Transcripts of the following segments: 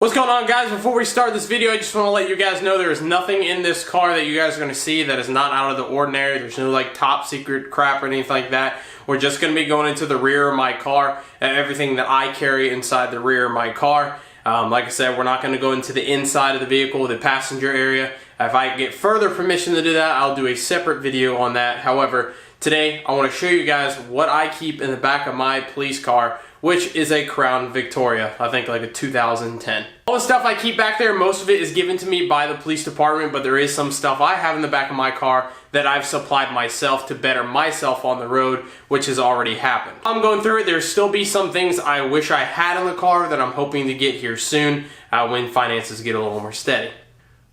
What's going on, guys? Before we start this video, I just want to let you guys know there is nothing in this car that you guys are going to see that is not out of the ordinary. There's no like top secret crap or anything like that. We're just going to be going into the rear of my car and everything that I carry inside the rear of my car. Like I said, we're not going to go into the inside of the vehicle, the passenger area. If I get further permission to do that, I'll do a separate video on that. However, today I want to show you guys what I keep in the back of my police car, which is a Crown Victoria, I think like a 2010. All the stuff I keep back there, most of it is given to me by the police department, but there is some stuff I have in the back of my car that I've supplied myself to better myself on the road, which has already happened. I'm going through it. There'll still be some things I wish I had in the car that I'm hoping to get here soon when finances get a little more steady.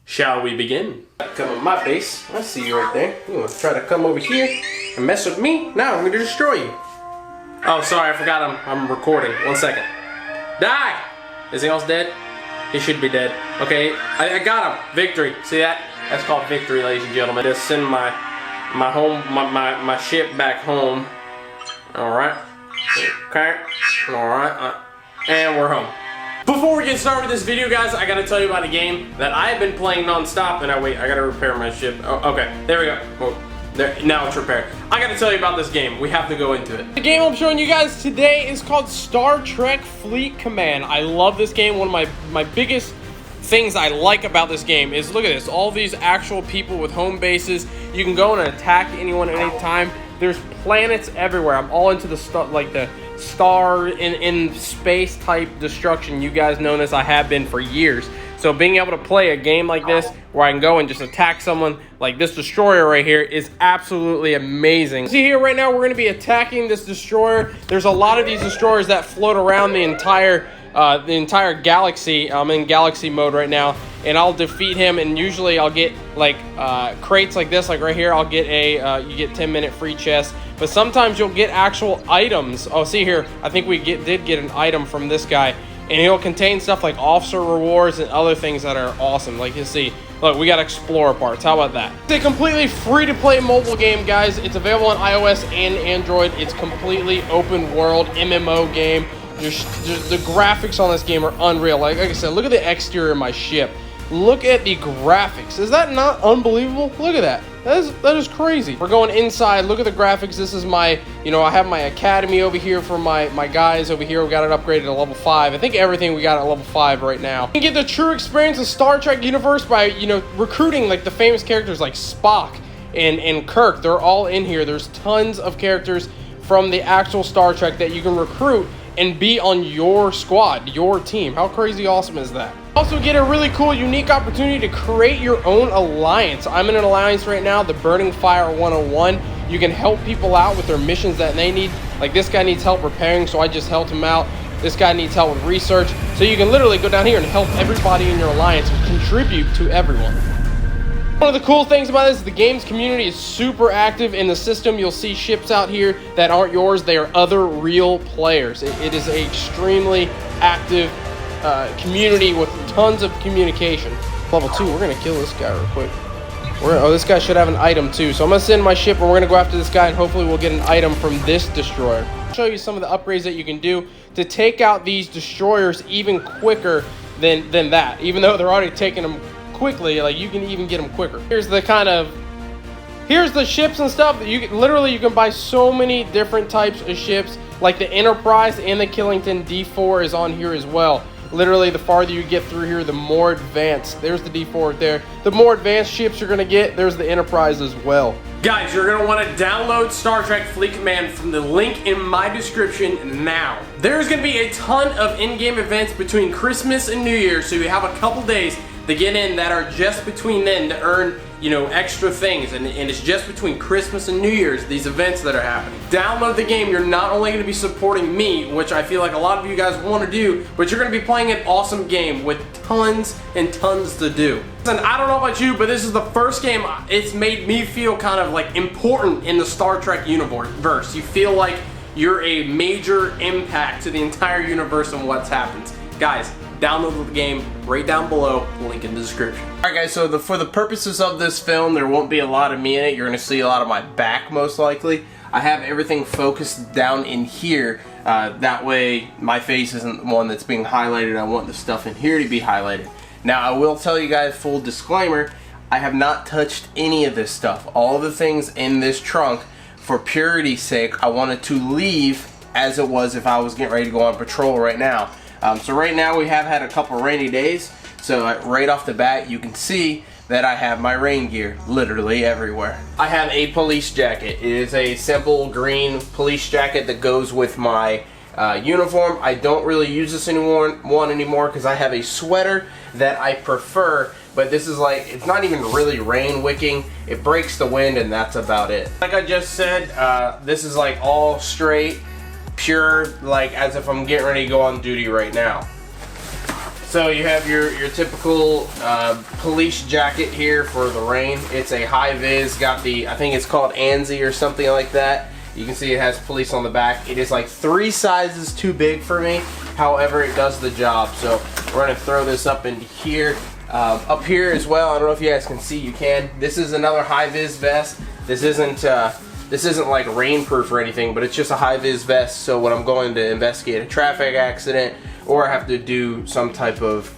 Shall we begin? Come on my base. I see you right there. You want to try to come over here and mess with me? No, I'm going to destroy you. Oh, sorry, I forgot I'm recording. 1 second. Die! Is he else dead? He should be dead. Okay, I got him. Victory. See that? That's called victory, ladies and gentlemen. Just send my ship back home. Alright. Okay. Alright. And we're home. Before we get started with this video, guys, I gotta tell you about a game that I have been playing non-stop. And I gotta repair my ship. Oh, okay, there we go. Oh. There, now it's repaired. I gotta tell you about this game. We have to go into it. The game I'm showing you guys today is called Star Trek Fleet Command. I love this game. One of my biggest things I like about this game is, look at this, all these actual people with home bases. You can go and attack anyone at any time. There's planets everywhere. I'm all into the star in space type destruction. You guys know this. I have been for years. So being able to play a game like this where I can go and just attack someone like this destroyer right here is absolutely amazing. See here right now, we're going to be attacking this destroyer. There's a lot of these destroyers that float around the entire galaxy. I'm in galaxy mode right now, and I'll defeat him, and usually I'll get like crates like this, like right here. I'll get you get 10-minute free chest, but sometimes you'll get actual items. Oh, see here, I think we did get an item from this guy. And it'll contain stuff like officer rewards and other things that are awesome. Like you see, look, we got Explorer parts. How about that? It's a completely free-to-play mobile game, guys. It's available on iOS and Android. It's completely open world MMO game. The graphics on this game are unreal. Like I said, look at the exterior of my ship. Look at the graphics. Is that not unbelievable? Look at that. That is crazy. We're going inside. Look at the graphics. This is my, I have my academy over here for my guys over here. We got it upgraded to level 5. I think everything we got at level 5 right now. You can get the true experience of Star Trek universe by, recruiting like the famous characters like Spock and Kirk. They're all in here. There's tons of characters from the actual Star Trek that you can recruit and be on your squad, your team. How crazy awesome is that? Also get a really cool, unique opportunity to create your own alliance. I'm in an alliance right now, the Burning Fire 101. You can help people out with their missions that they need. Like this guy needs help repairing, so I just helped him out. This guy needs help with research. So you can literally go down here and help everybody in your alliance and contribute to everyone. One of the cool things about this is the game's community is super active. In the system, you'll see ships out here that aren't yours. They are other real players. It is an extremely active community with tons of communication. Level 2, we're going to kill this guy real quick. Oh, this guy should have an item too. So I'm going to send my ship and we're going to go after this guy, and hopefully we'll get an item from this destroyer. I'll show you some of the upgrades that you can do to take out these destroyers even quicker than that. Even though they're already taking them quickly, like you can even get them quicker. Here's the ships and stuff that you can buy so many different types of ships, like the Enterprise and the Killington D4 is on here as well. Literally, the farther you get through here, the more advanced. There's the D4 right there. The more advanced ships you're going to get, there's the Enterprise as well. Guys, you're going to want to download Star Trek Fleet Command from the link in my description now. There's going to be a ton of in-game events between Christmas and New Year, so you have a couple days to get in that are just between then to earn, extra things. And it's just between Christmas and New Year's, these events that are happening. Download the game. You're not only going to be supporting me, which I feel like a lot of you guys want to do, but you're going to be playing an awesome game with tons and tons to do. And I don't know about you, but this is the first game it's made me feel kind of like important in the Star Trek universe. You feel like you're a major impact to the entire universe and what's happened. Guys, download the game right down below, link in the description. Alright guys, so for the purposes of this film, there won't be a lot of me in it. You're going to see a lot of my back most likely. I have everything focused down in here. That way my face isn't the one that's being highlighted. I want the stuff in here to be highlighted. Now I will tell you guys, full disclaimer, I have not touched any of this stuff. All the things in this trunk, for purity's sake, I wanted to leave as it was if I was getting ready to go on patrol right now. So right now we have had a couple rainy days, so right off the bat you can see that I have my rain gear literally everywhere. I have a police jacket. It is a simple green police jacket that goes with my uniform. I don't really use this anymore because I have a sweater that I prefer, but this is like, it's not even really rain wicking. It breaks the wind and that's about it. Like I just said, this is like all straight, pure, like as if I'm getting ready to go on duty right now. So you have your typical police jacket here for the rain. It's a high vis, got the, I think it's called ANSI or something like that. You can see it has police on the back. It is like 3 sizes too big for me. However, it does the job. So we're gonna throw this up into here. Up here as well, I don't know if you guys can see, you can. This is another high vis vest. This isn't like rainproof or anything, but it's just a high vis vest. So when I'm going to investigate a traffic accident, or I have to do some type of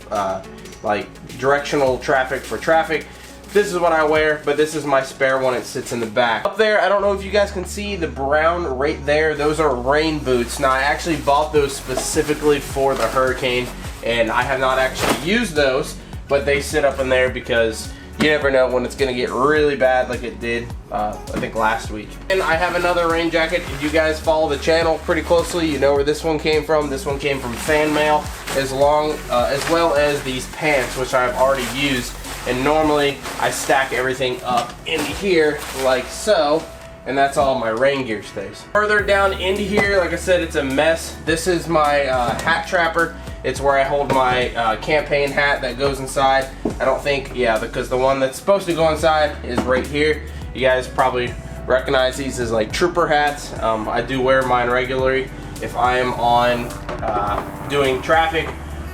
like directional traffic for traffic, this is what I wear. But this is my spare one. It sits in the back. Up there, I don't know if you guys can see the brown right there. Those are rain boots. Now I actually bought those specifically for the hurricane, and I have not actually used those, but they sit up in there because you never know when it's gonna get really bad like it did, I think last week. And I have another rain jacket. If you guys follow the channel pretty closely, you know where this one came from. This one came from FanMail, as well as these pants, which I've already used. And normally I stack everything up in here like so, and that's all my rain gear stays. Further down into here, like I said, it's a mess. This is my hat trapper. It's where I hold my campaign hat that goes inside. I don't think, yeah, because the one that's supposed to go inside is right here. You guys probably recognize these as like trooper hats. I do wear mine regularly if I am on doing traffic,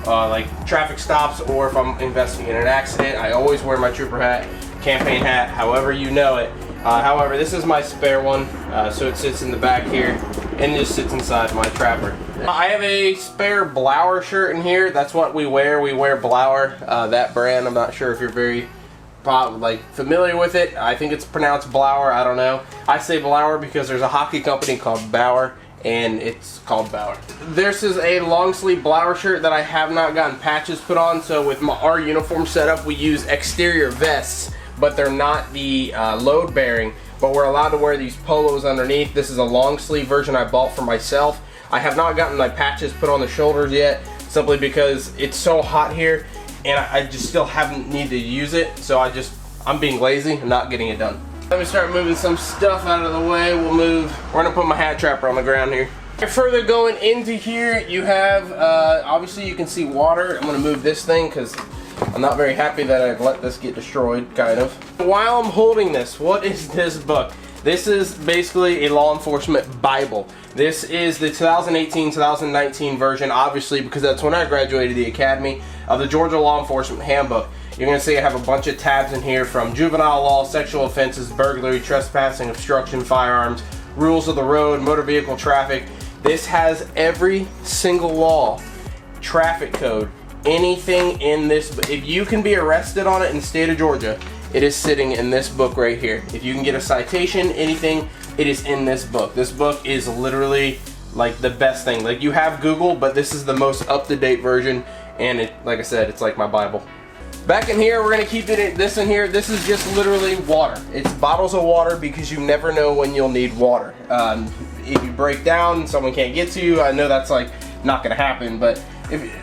like traffic stops, or if I'm investigating an accident. I always wear my trooper hat, campaign hat, however you know it. However, this is my spare one, so it sits in the back here and just sits inside my trapper. I have a spare Blower shirt in here. That's what we wear. We wear Blower, that brand. I'm not sure if you're very familiar with it. I think it's pronounced Blower. I don't know. I say Blower because there's a hockey company called Bauer, and it's called Bauer. This is a long sleeve Blower shirt that I have not gotten patches put on. So with our uniform setup, we use exterior vests, but they're not the load bearing, but we're allowed to wear these polos underneath. This is a long sleeve version I bought for myself. I have not gotten my patches put on the shoulders yet, simply because it's so hot here and I just still haven't needed to use it. So I'm being lazy and not getting it done. Let me start moving some stuff out of the way. We're gonna put my hat trapper on the ground here. Further going into here, you have, obviously you can see water. I'm gonna move this thing because I'm not very happy that I let this get destroyed, kind of. While I'm holding this, what is this book? This is basically a law enforcement Bible. This is the 2018-2019 version, obviously, because that's when I graduated the academy, of the Georgia Law Enforcement Handbook. You're going to see I have a bunch of tabs in here, from juvenile law, sexual offenses, burglary, trespassing, obstruction, firearms, rules of the road, motor vehicle traffic. This has every single law, traffic code, anything in this. If you can be arrested on it in the state of Georgia, it is sitting in this book right here. If you can get a citation, anything, it is in this book. This book is literally like the best thing. Like, you have Google, but this is the most up-to-date version, and it, like I said, it's like my Bible. Back in here, we're gonna keep this in here. This is just literally water. It's bottles of water because you never know when you'll need water. If you break down, someone can't get to you. I know that's like not gonna happen, but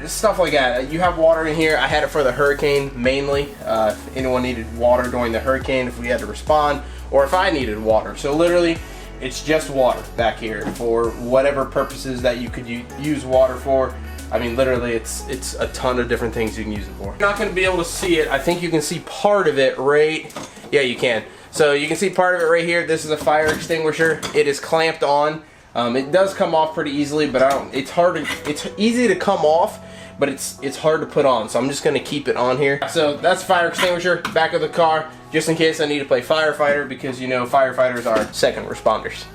stuff like that. You have water in here. I had it for the hurricane mainly. If anyone needed water during the hurricane, if we had to respond, or if I needed water. So literally, it's just water back here for whatever purposes that you could use water for. I mean, literally, it's a ton of different things you can use it for. You're not going to be able to see it. I think you can see part of it right. Yeah, you can. So you can see part of it right here. This is a fire extinguisher. It is clamped on. It does come off pretty easily, but it's easy to come off, but it's hard to put on. So I'm just going to keep it on here. So that's fire extinguisher, back of the car, just in case I need to play firefighter, because you know firefighters are second responders.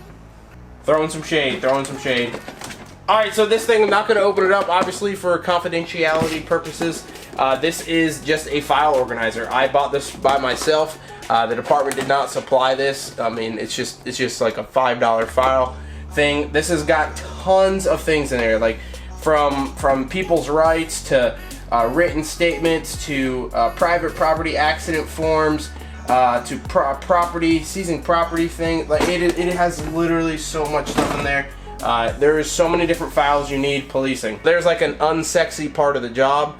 Throwing some shade, throwing some shade. Alright, so this thing, I'm not going to open it up, obviously, for confidentiality purposes. This is just a file organizer. I bought this by myself. The department did not supply this. I mean, it's just like a $5 file thing. This has got tons of things in there, like from people's rights to written statements to private property accident forms to property seizing property thing. Like it has literally so much stuff in there. There is so many different files you need policing. There's like an unsexy part of the job.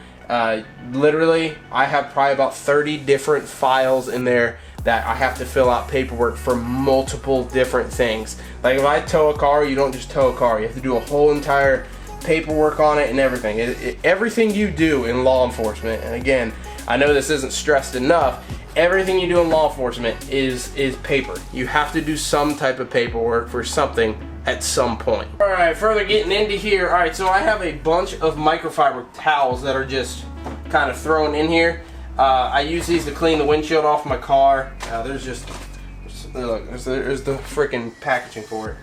Literally, I have probably about 30 different files in there that I have to fill out paperwork for multiple different things. Like if I tow a car, you don't just tow a car. You have to do a whole entire paperwork on it and everything. Everything you do in law enforcement, and again, I know this isn't stressed enough, everything you do in law enforcement is paper. You have to do some type of paperwork for something at some point. Alright, further getting into here. Alright, so I have a bunch of microfiber towels that are just kind of thrown in here. I use these to clean the windshield off my car. There's the freaking packaging for it.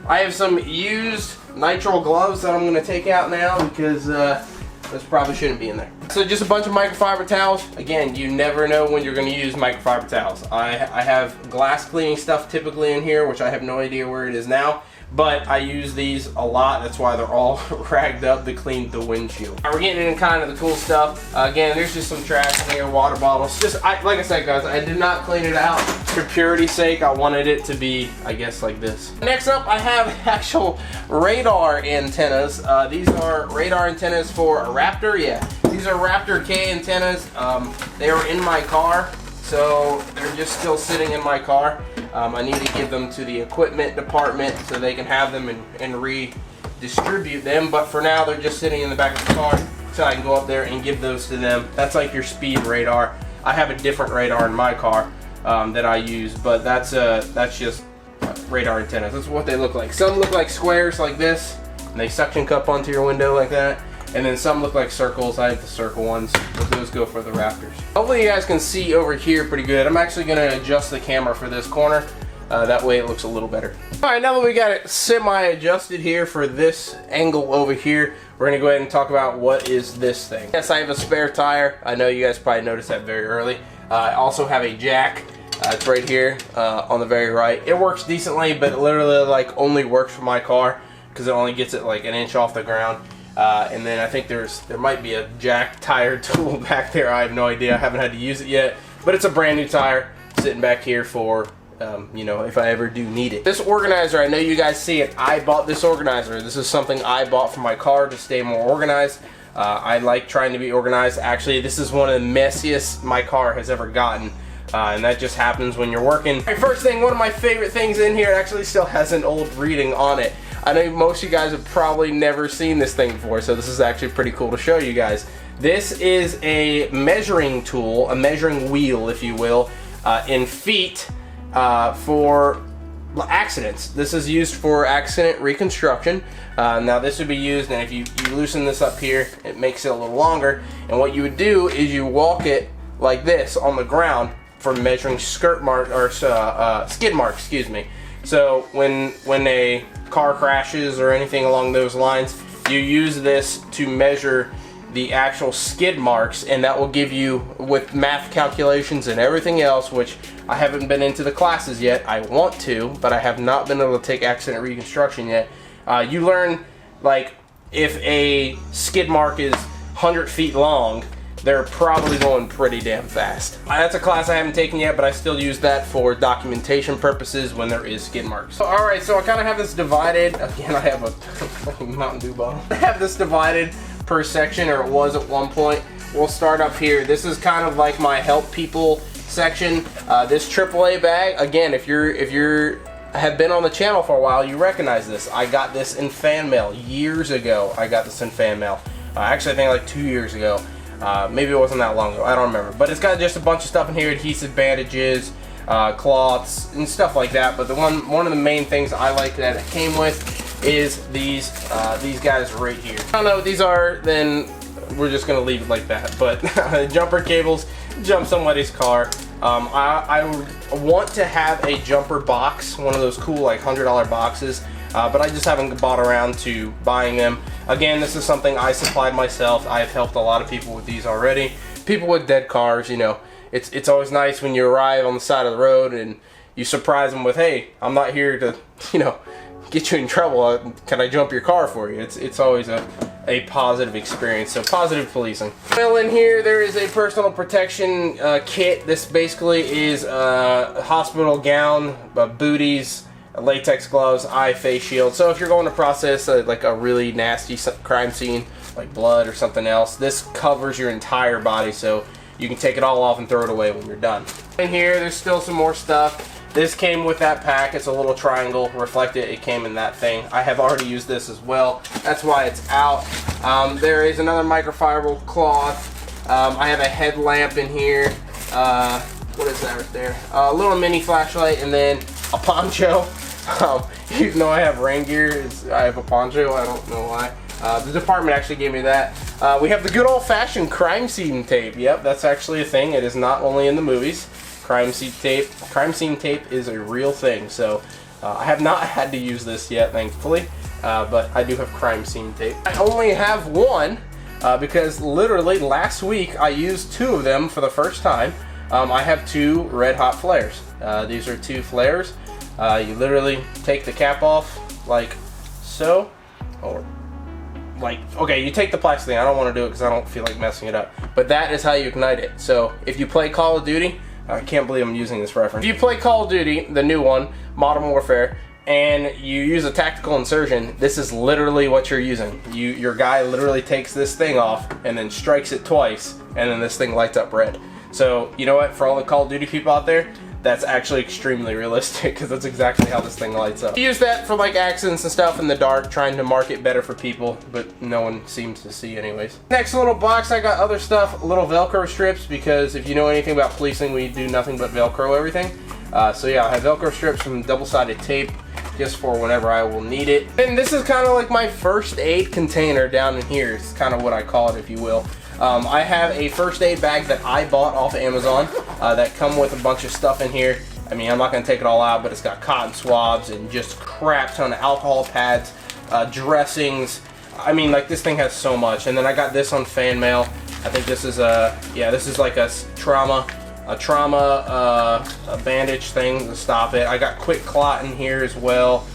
I have some used nitrile gloves that I'm going to take out now because this probably shouldn't be in there. So just a bunch of microfiber towels. Again, you never know when you're going to use microfiber towels. I have glass cleaning stuff typically in here, which I have no idea where it is now, but I use these a lot. That's why they're all ragged up to clean the windshield. All right, we're getting into kind of the cool stuff. Again, there's just some trash in here, water bottles. Like I said, guys, I did not clean it out for purity's sake. I wanted it to be, I guess, like this. Next up, I have actual radar antennas. These are radar antennas for a Raptor. Yeah, these are Raptor K antennas. They were in my car, so they're just still sitting in my car. I need to give them to the equipment department so they can have them and redistribute them, but for now they're just sitting in the back of the car so I can go up there and give those to them. That's like your speed radar. I have a different radar in my car that I use, but that's just radar antennas. That's what they look like. Some look like squares like this, and they suction cup onto your window like that. And then some look like circles. I have the circle ones, but those go for the Raptors. Hopefully you guys can see over here pretty good. I'm actually gonna adjust the camera for this corner. That way it looks a little better. All right, now that we got it semi-adjusted here for this angle over here, we're gonna go ahead and talk about what is this thing. Yes, I have a spare tire. I know you guys probably noticed that very early. I also have a jack. It's right here on the very right. It works decently, but it literally like only works for my car because it only gets it like an inch off the ground. And then I think there might be a jack tire tool back there. I have no idea. I haven't had to use it yet, but it's a brand new tire sitting back here for you know, if I ever do need it. This organizer, I know you guys see it. I bought this organizer. This is something I bought for my car to stay more organized. I like trying to be organized. Actually, this is one of the messiest my car has ever gotten. And that just happens when you're working. All right, first thing, one of my favorite things in here actually still has an old reading on it. I know most of you guys have probably never seen this thing before, so this is actually pretty cool to show you guys. This is a measuring tool, a measuring wheel, if you will, in feet for accidents. This is used for accident reconstruction. Now this would be used, and if you loosen this up here, it makes it a little longer. And what you would do is you walk it like this on the ground for measuring skid marks, excuse me. So when a car crashes or anything along those lines, you use this to measure the actual skid marks, and that will give you, with math calculations and everything else, which I haven't been into the classes yet. I want to, but I have not been able to take accident reconstruction yet. You learn, like, if a skid mark is 100 feet long, they're probably going pretty damn fast. That's a class I haven't taken yet, but I still use that for documentation purposes when there is skid marks. Alright, so I kind of have this divided. Again, I have a Mountain Dew bottle. I have this divided per section, or it was at one point. We'll start up here. This is kind of like my help people section. This AAA bag, again, if you have been on the channel for a while, you recognize this. I got this in FanMail years ago. I got this in FanMail. Actually, I think like 2 years ago. Maybe it wasn't that long ago, I don't remember. But it's got just a bunch of stuff in here, adhesive bandages, cloths, and stuff like that. But one of the main things I like that it came with is these guys right here. I don't know what these are, then we're just gonna leave it like that. But jumper cables, jump somebody's car. I want to have a jumper box, one of those cool like $100 boxes, but I just haven't bought around to buying them. Again, this is something I supplied myself. I have helped a lot of people with these already. People with dead cars, you know, it's always nice when you arrive on the side of the road and you surprise them with, hey, I'm not here to, you know, get you in trouble. Can I jump your car for you? It's always a positive experience. So positive policing. Well, in here there is a personal protection kit. This basically is a hospital gown, booties, latex gloves, eye, face shield. So if you're going to process like a really nasty crime scene, like blood or something else, this covers your entire body, so you can take it all off and throw it away when you're done. In here, there's still some more stuff. This came with that pack. It's a little triangle reflected. It came in that thing. I have already used this as well. That's why it's out. There is another microfiber cloth. I have a headlamp in here. What is that right there? A little mini flashlight, and then a poncho. Even though I have rain gear, I have a poncho. I don't know why. The department actually gave me that. We have the good old-fashioned crime scene tape. Yep, that's actually a thing. It is not only in the movies. Crime scene tape is a real thing. So I have not had to use this yet, thankfully. But I do have crime scene tape. I only have one because literally last week I used 2 of them for the first time. I have 2 red hot flares. These are 2 flares. You literally take the cap off like so, or like, okay, you take the plastic thing. I don't want to do it because I don't feel like messing it up. But that is how you ignite it. So if you play Call of Duty, I can't believe I'm using this reference. If you play Call of Duty, the new one, Modern Warfare, and you use a tactical insertion, this is literally what you're using. Your guy literally takes this thing off and then strikes it twice, and then this thing lights up red. So, you know what, for all the Call of Duty people out there, that's actually extremely realistic because that's exactly how this thing lights up. I use that for like accidents and stuff in the dark, trying to market better for people, but no one seems to see anyways. Next little box, I got other stuff, little Velcro strips, because if you know anything about policing, we do nothing but Velcro everything. So yeah, I have Velcro strips from double-sided tape just for whenever I will need it. And this is kind of like my first aid container down in here. It's kind of what I call it, if you will. I have a first aid bag that I bought off of Amazon that come with a bunch of stuff in here. I mean, I'm not going to take it all out, but it's got cotton swabs and just crap ton of alcohol pads, dressings. I mean, like, this thing has so much. And then I got this on FanMail. I think this is this is like a trauma bandage thing to stop it. I got quick clot in here as well.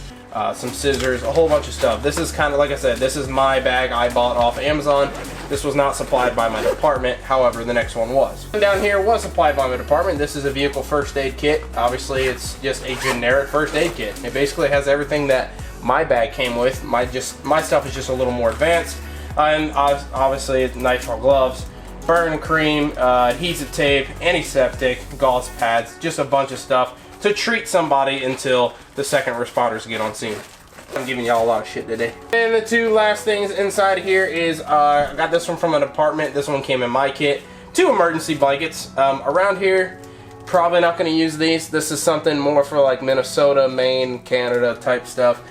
Some scissors, a whole bunch of stuff. This is kind of, like I said, this is my bag I bought off Amazon. This was not supplied by my department, however, the next one was. Down here was supplied by my department. This is a vehicle first aid kit. Obviously, it's just a generic first aid kit. It basically has everything that my bag came with. My stuff is just a little more advanced. And obviously, it's nitrile gloves, burn cream, adhesive tape, antiseptic, gauze pads, just a bunch of stuff to treat somebody until the second responders get on scene. I'm giving y'all a lot of shit today. And the 2 last things inside here is, I got this one from an apartment. This one came in my kit. 2 emergency blankets. Around here, probably not going to use these. This is something more for like Minnesota, Maine, Canada type stuff.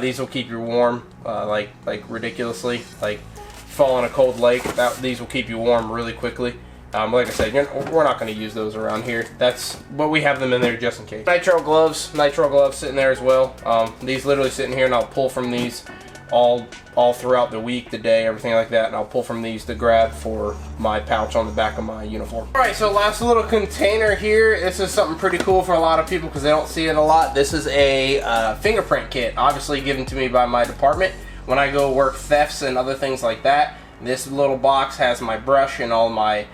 These will keep you warm, like ridiculously. Like, fall in a cold lake, these will keep you warm really quickly. Like I said, we're not going to use those around here. But we have them in there just in case. Nitrile gloves sitting there as well. These literally sit in here, and I'll pull from these all throughout the week, the day, everything like that, and I'll pull from these to grab for my pouch on the back of my uniform. Alright, so last little container here. This is something pretty cool for a lot of people because they don't see it a lot. This is a fingerprint kit, obviously given to me by my department. When I go work thefts and other things like that, this little box has my brush and all my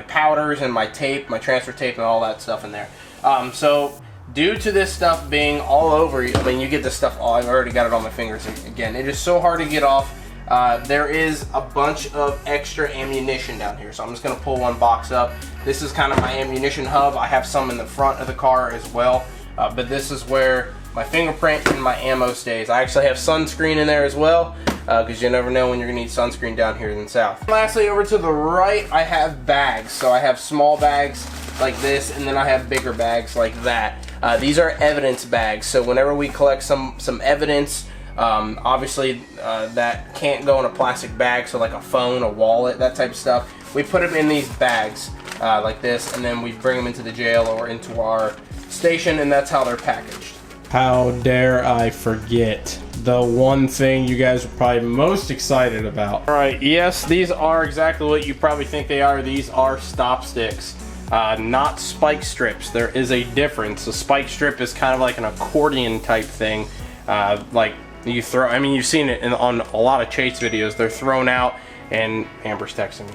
powders and my tape, my transfer tape and all that stuff in there. So due to this stuff being all over you, I mean, you get this stuff all, I've already got it on my fingers again. It is so hard to get off. There is a bunch of extra ammunition down here, so I'm just going to pull one box up. This is kind of my ammunition hub. I have some in the front of the car as well, but this is where my fingerprint and my ammo stays. I actually have sunscreen in there as well, because you never know when you're going to need sunscreen down here in the south. Lastly, over to the right, I have bags. So I have small bags like this, and then I have bigger bags like that. These are evidence bags, so whenever we collect some evidence, obviously that can't go in a plastic bag, so like a phone, a wallet, that type of stuff, we put them in these bags. like this, and then we bring them into the jail or into our station, and that's how they're packaged. How dare I forget the one thing you guys are probably most excited about. All right, yes, these are exactly what you probably think they are. These are stop sticks, not spike strips. There is a difference. A spike strip is kind of like an accordion type thing. Like you throw, I mean, you've seen it on a lot of chase videos. They're thrown out, and Amber's texting me.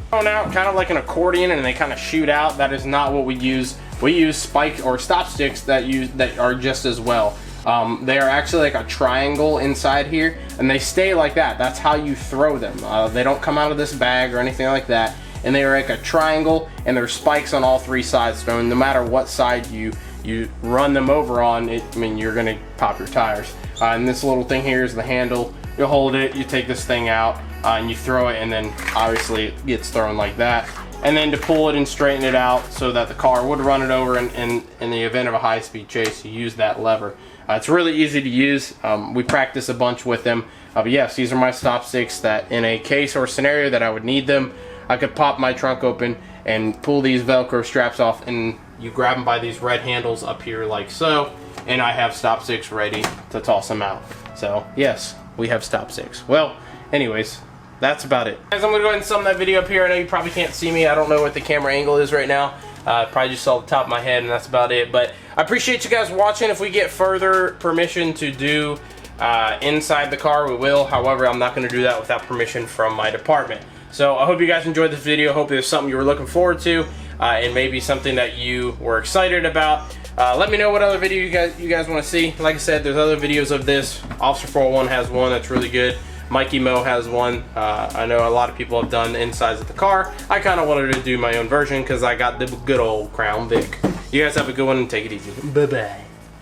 Thrown out kind of like an accordion, and they kind of shoot out. That is not what we use. We use spike or stop sticks that are just as well. They are actually like a triangle inside here, and they stay like that. That's how you throw them. They don't come out of this bag or anything like that, and they are like a triangle, and there's spikes on all three sides, so no matter what side you run them over on, I mean, you're gonna pop your tires. And this little thing here is the handle. You hold it, you take this thing out, and you throw it, and then obviously it gets thrown like that. And then to pull it and straighten it out so that the car would run it over, in the event of a high-speed chase, you use that lever. It's really easy to use. We practice a bunch with them. But yes, these are my stop sticks that in a case or scenario that I would need them, I could pop my trunk open and pull these Velcro straps off, and you grab them by these red handles up here like so, and I have stop sticks ready to toss them out. So yes, we have stop sticks. Well, anyways, that's about it. Guys, I'm gonna go ahead and sum that video up here. I know you probably can't see me. I don't know what the camera angle is right now. Probably just saw the top of my head, and that's about it. But I appreciate you guys watching. If we get further permission to do inside the car, we will. However, I'm not gonna do that without permission from my department. So I hope you guys enjoyed this video. Hope it was something you were looking forward to, and maybe something that you were excited about. Let me know what other video you guys want to see. Like I said, there's other videos of this. Officer 401 has one that's really good. Mikey Mo has one. I know a lot of people have done insides of the car. I kind of wanted to do my own version because I got the good old Crown Vic. You guys have a good one and take it easy. Bye-bye.